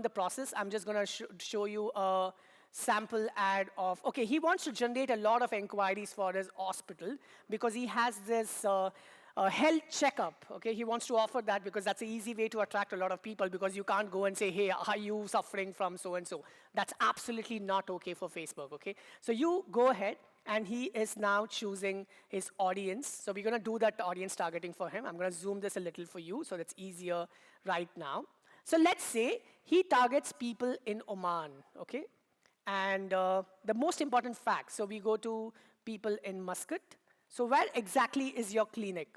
the process. I'm just going to show you a sample ad of, okay, he wants to generate a lot of inquiries for his hospital because he has this health checkup, okay? He wants to offer that because that's an easy way to attract a lot of people because you can't go and say, hey, are you suffering from so-and-so? That's absolutely not okay for Facebook, okay? So you go ahead, and he is now choosing his audience. So we're going to do that audience targeting for him. I'm going to zoom this a little for you so that's easier right now. So let's say he targets people in Oman, okay? And the most important fact, so we go to people in Muscat. So where exactly is your clinic?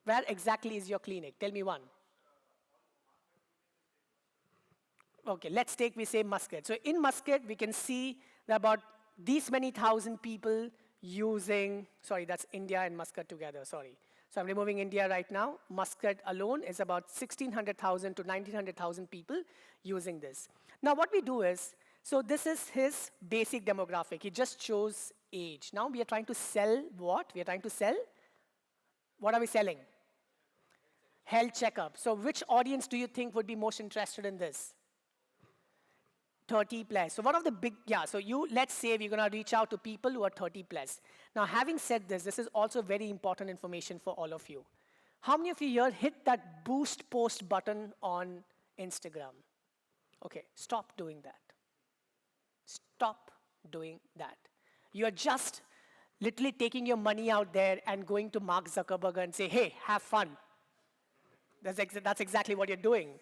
Where exactly is your clinic? Tell me one. Okay, let's take, we say Muscat. So in Muscat, we can see that about these many thousand people using, sorry, that's India and Muscat together, sorry. So I'm removing India right now. Muscat alone is about 1,600,000 to 1,900,000 people using this. Now what we do is, so this is his basic demographic. He just chose age. Now we are trying to sell what? We are trying to sell, what are we selling? Health checkup. So which audience do you think would be most interested in this? 30 plus. So one of the big, yeah, so let's say we're going to reach out to people who are 30 plus. Now, having said this, this is also very important information for all of you. How many of you here hit that boost post button on Instagram? Okay, stop doing that. Stop doing that. You are just literally taking your money out there and going to Mark Zuckerberg and say, hey, have fun. That's exactly what you're doing,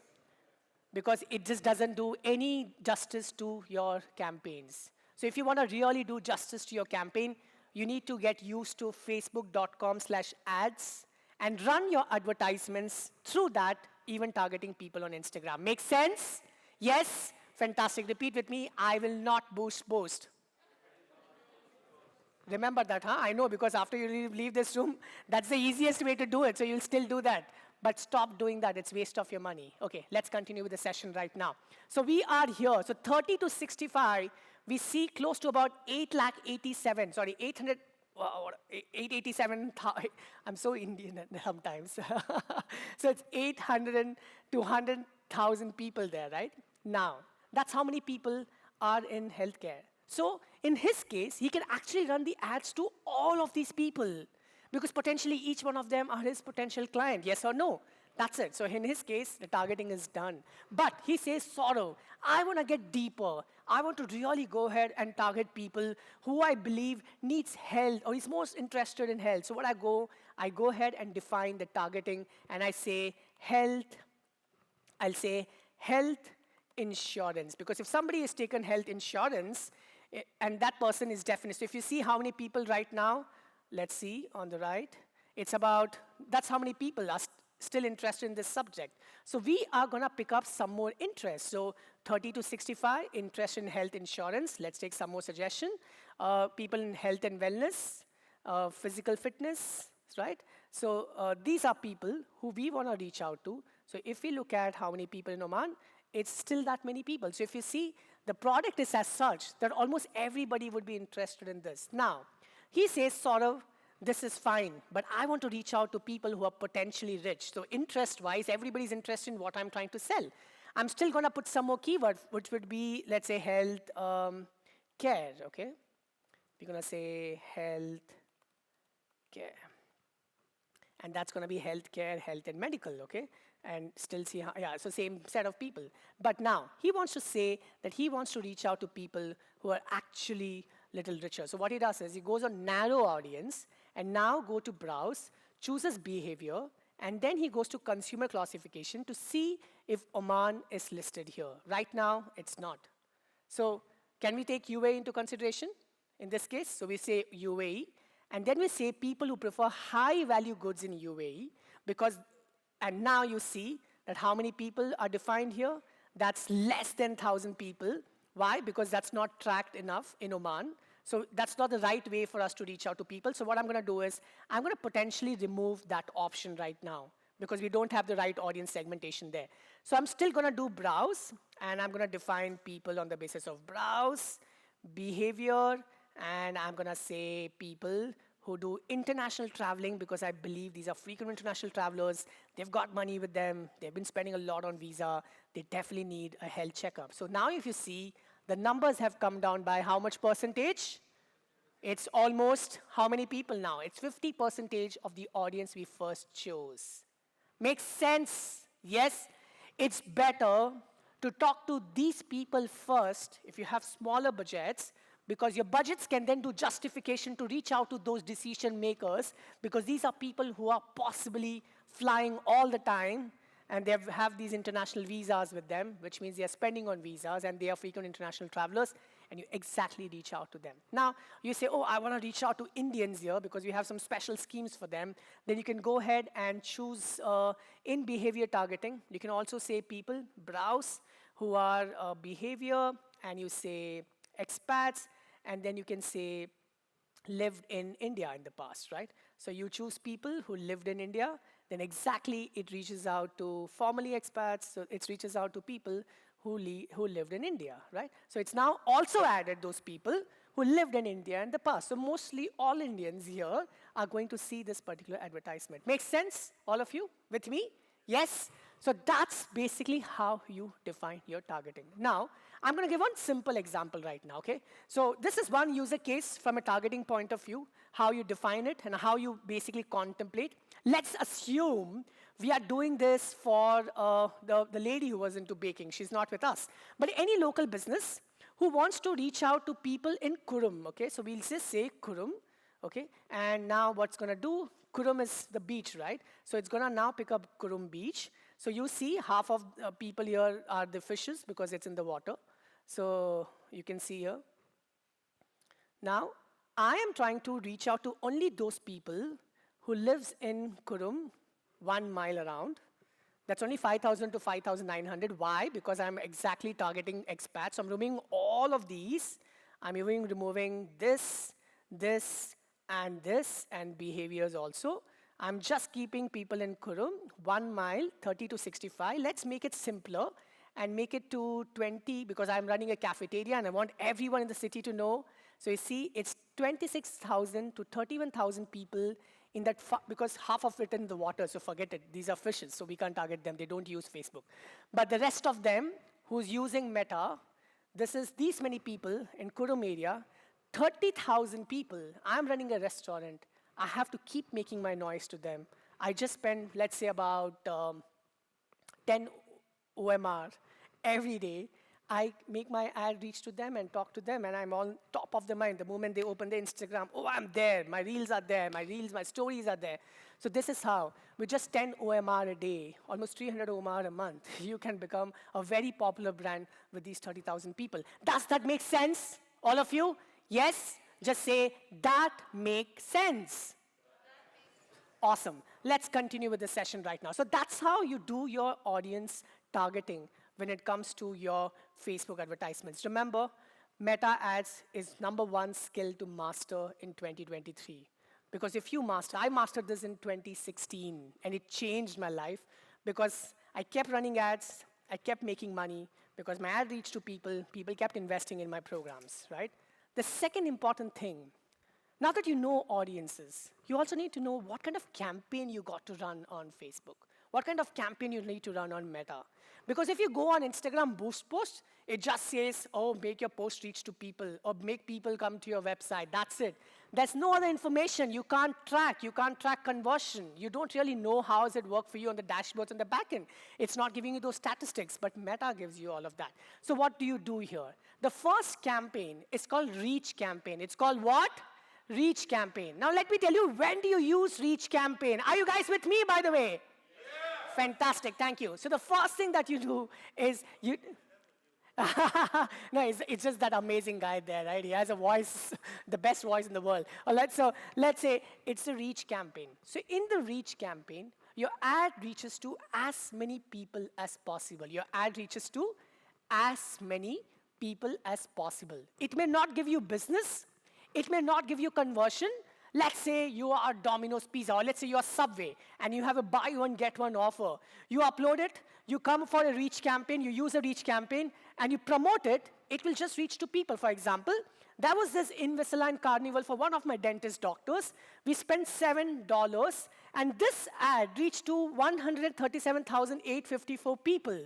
because it just doesn't do any justice to your campaigns. So if you want to really do justice to your campaign, you need to get used to facebook.com/ads and run your advertisements through that, even targeting people on Instagram. Make sense? Yes? Fantastic. Repeat with me. I will not boost post. Remember that, huh? I know, because after you leave this room, that's the easiest way to do it, so you'll still do that. But stop doing that. It's waste of your money. Okay, let's continue with the session right now. So we are here. So 30 to 65, we see close to about 887, sorry, 800, 887, I'm so Indian sometimes. So it's 800 to 100,000 people there, right? Now, that's how many people are in healthcare. So in his case, he can actually run the ads to all of these people, because potentially each one of them are his potential client, yes or no? That's it. So in his case, the targeting is done. But he says, Sorav, I want to get deeper. I want to really go ahead and target people who I believe needs health or is most interested in health. So what I go ahead and define the targeting, and I say health, I'll say health insurance. Because if somebody has taken health insurance, and that person is definite. So if you see how many people right now, let's see on the right, it's about, that's how many people are still interested in this subject. So we are going to pick up some more interest. So 30 to 65, interest in health insurance. Let's take some more suggestion. People in health and wellness, physical fitness, right? So these are people who we want to reach out to. So if we look at how many people in Oman, it's still that many people. So if you see, the product is as such that almost everybody would be interested in this. Now, he says, Sorav, this is fine, but I want to reach out to people who are potentially rich. So interest-wise, everybody's interested in what I'm trying to sell. I'm still going to put some more keywords, which would be, let's say, health care, okay? We're going to say health care. And that's going to be healthcare, health, and medical, okay? And still see how, yeah, so same set of people. But now, he wants to say that he wants to reach out to people who are actually little richer. So what he does is he goes on narrow audience, and now go to browse, chooses behavior, and then he goes to consumer classification to see if Oman is listed here. Right now, it's not. So can we take UAE into consideration in this case? So we say UAE. And then we say people who prefer high-value goods in UAE, because, and now you see that how many people are defined here? That's less than 1,000 people. Why? Because that's not tracked enough in Oman. So that's not the right way for us to reach out to people. So what I'm going to do is I'm going to potentially remove that option right now, because we don't have the right audience segmentation there. So I'm still going to do browse, and I'm going to define people on the basis of browse, behavior, and I'm going to say people who do international traveling, because I believe these are frequent international travelers. They've got money with them. They've been spending a lot on visa. They definitely need a health checkup. So now if you see, the numbers have come down by how much percentage? It's almost how many people now? It's 50% of the audience we first chose. Makes sense? Yes? It's better to talk to these people first if you have smaller budgets, because your budgets can then do justification to reach out to those decision makers, because these are people who are possibly flying all the time, and they have these international visas with them, which means they are spending on visas, and they are frequent international travelers, and you exactly reach out to them. Now, you say, oh, I want to reach out to Indians here because we have some special schemes for them. Then you can go ahead and choose in behavior targeting. You can also say people, browse, who are behavior, and you say expats, and then you can say lived in India in the past, right? So you choose people who lived in India, then exactly it reaches out to formerly expats, so it reaches out to people who lived in India, right? So it's now also added those people who lived in India in the past. So mostly all Indians here are going to see this particular advertisement. Makes sense, all of you, with me? Yes? So that's basically how you define your targeting. Now, I'm going to give one simple example right now, okay? So this is one user case from a targeting point of view, how you define it and how you basically contemplate. Let's assume we are doing this for the lady who was into baking. She's not with us. But any local business who wants to reach out to people in Kurum, okay? So we'll just say Kurum, okay? And now what's going to do, Kurum is the beach, right? So it's going to now pick up Kurum Beach. So you see half of people here are the fishes because it's in the water. So you can see here. Now, I am trying to reach out to only those people who lives in Kurum 1 mile around. That's only 5,000 to 5,900. Why? Because I'm exactly targeting expats. So I'm removing all of these. I'm even removing this, and behaviors also. I'm just keeping people in Kurum, 1 mile, 30 to 65. Let's make it simpler and make it to 20, because I'm running a cafeteria and I want everyone in the city to know. So you see, it's 26,000 to 31,000 people in that, because half of it in the water, so forget it. These are fishes, so we can't target them. They don't use Facebook. But the rest of them, who's using Meta, this is these many people in Kurum area, 30,000 people. I'm running a restaurant. I have to keep making my noise to them. I just spend, let's say, about 10 OMR every day. I make my ad reach to them and talk to them, and I'm on top of the mind. The moment they open their Instagram, oh, I'm there. My reels are there. My stories are there. So this is how, with just 10 OMR a day, almost 300 OMR a month, you can become a very popular brand with these 30,000 people. Does that make sense, all of you? Yes? Just say, that makes sense. Awesome. Let's continue with the session right now. So that's how you do your audience targeting when it comes to your Facebook advertisements. Remember, Meta ads is #1 skill to master in 2023. Because if you master, I mastered this in 2016, and it changed my life because I kept running ads, I kept making money, because my ad reached to people, people kept investing in my programs, right? The second important thing, now that you know audiences, you also need to know what kind of campaign you got to run on Facebook. What kind of campaign you need to run on Meta. Because if you go on Instagram boost post, it just says, oh, make your post reach to people, or make people come to your website. That's it. There's no other information you can't track. You can't track conversion. You don't really know how does it work for you on the dashboards on the back end. It's not giving you those statistics, but Meta gives you all of that. So what do you do here? The first campaign is called Reach Campaign. It's called what? Reach Campaign. Now let me tell you, when do you use Reach Campaign? Are you guys with me, by the way? Yeah. Fantastic, thank you. So the first thing that you do is you... No, it's just that amazing guy there, right? He has a voice, the best voice in the world. So let's say it's a Reach Campaign. So in the Reach Campaign, your ad reaches to as many people as possible. Your ad reaches to as many people as possible. It may not give you business. It may not give you conversion. Let's say you are Domino's Pizza, or let's say you are Subway, and you have a buy one, get one offer. You upload it, you come for a reach campaign, you use a reach campaign, and you promote it, it will just reach to people. For example, there was this Invisalign carnival for one of my dentist doctors. We spent $7, and this ad reached to 137,854 people,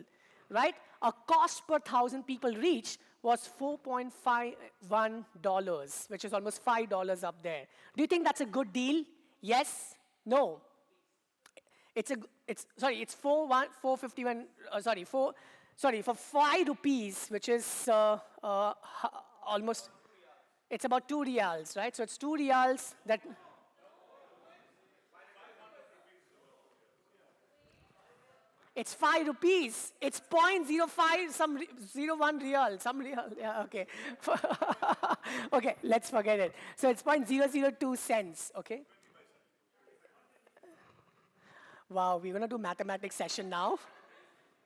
right? A cost per 1,000 people reach was $4.51, which is almost $5 up there. Do you think that's a good deal? Yes? No? It's 451, for 5 rupees, which is almost, it's about 2 reals, right? So it's 2 reals that, it's 5 rupees. It's 0.05, some 01 real, some real. Yeah, okay. Okay, let's forget it. So it's 0.002 cents, okay? Wow, we're going to do mathematics session now.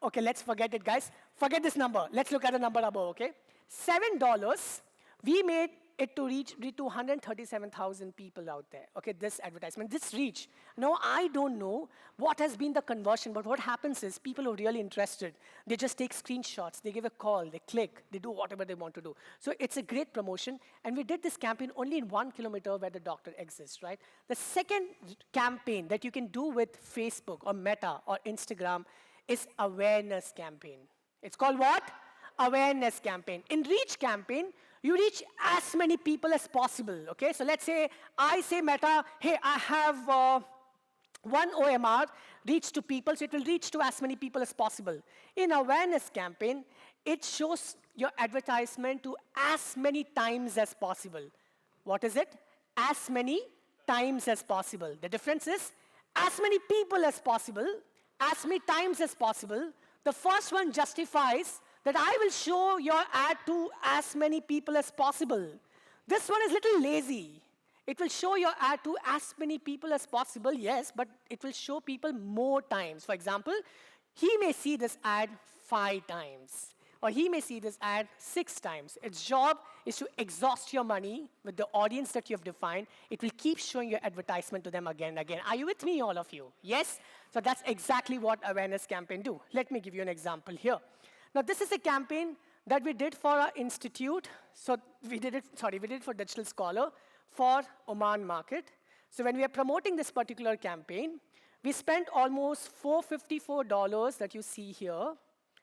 Okay, let's forget it, guys. Forget this number. Let's look at the number above, okay? $7, we made it to reach to 137,000 people out there. Okay, this advertisement, this reach. Now, I don't know what has been the conversion, but what happens is people who are really interested, they just take screenshots, they give a call, they click, they do whatever they want to do. So it's a great promotion, and we did this campaign only in 1 kilometer where the doctor exists, right? The second campaign that you can do with Facebook or Meta or Instagram is awareness campaign. It's called what? Awareness campaign. In reach campaign, you reach as many people as possible, okay? So let's say I say Meta, hey, I have one OMR, reach to people, so it will reach to as many people as possible. In awareness campaign, it shows your advertisement to as many times as possible. What is it? As many times as possible. The difference is as many people as possible, as many times as possible. The first one justifies that I will show your ad to as many people as possible. This one is a little lazy. It will show your ad to as many people as possible, yes, but it will show people more times. For example, he may see this ad 5 times, or he may see this ad 6 times. Its job is to exhaust your money with the audience that you have defined. It will keep showing your advertisement to them again and again. Are you with me, all of you? Yes? So that's exactly what awareness campaign do. Let me give you an example here. Now, this is a campaign that we did for our institute. So we did it for Digital Scholar for Oman market. So when we are promoting this particular campaign, we spent almost $454 that you see here,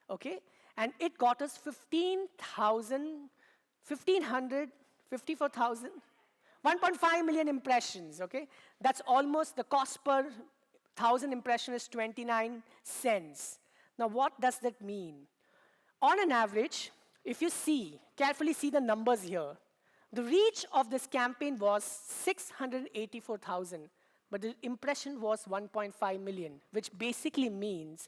okay? And it got us 1.5 million impressions, okay? That's almost the cost per 1,000 impression is 29 cents. Now, what does that mean? On an average, if you carefully see the numbers here, the reach of this campaign was 684,000, but the impression was 1.5 million, which basically means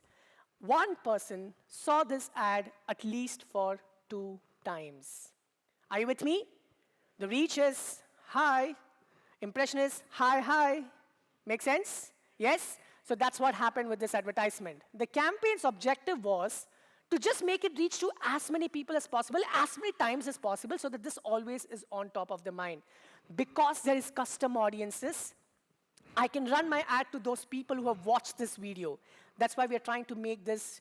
one person saw this ad at least for 2 times. Are you with me? The reach is high, impression is high. Make sense? Yes? So that's what happened with this advertisement. The campaign's objective was to just make it reach to as many people as possible, as many times as possible, so that this always is on top of the mind. Because there is custom audiences, I can run my ad to those people who have watched this video. That's why we are trying to make this